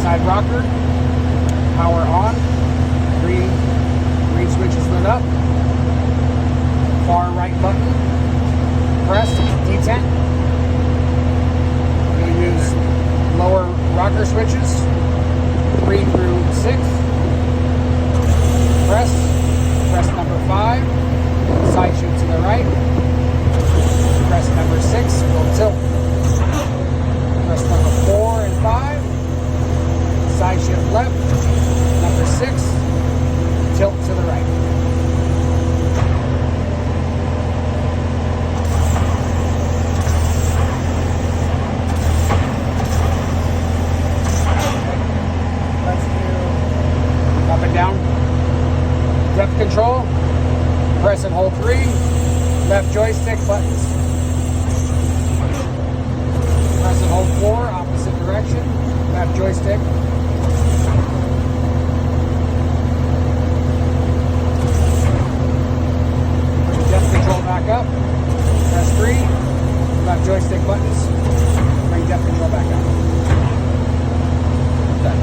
side rocker, power on, green switch is lit up, far right button, press, detent. I'm going to use lower rocker switches, 3 through 6, press number 5, side shoot to the right, press number 6, will tilt, press number 4 and 5, side shift left, number 6, tilt to the right. Let's do up and down. Depth control, press and hold 3, left joystick buttons. Press and hold 4, opposite direction, left joystick. Back up, press 3, left joystick buttons, bring depth control back up. Done.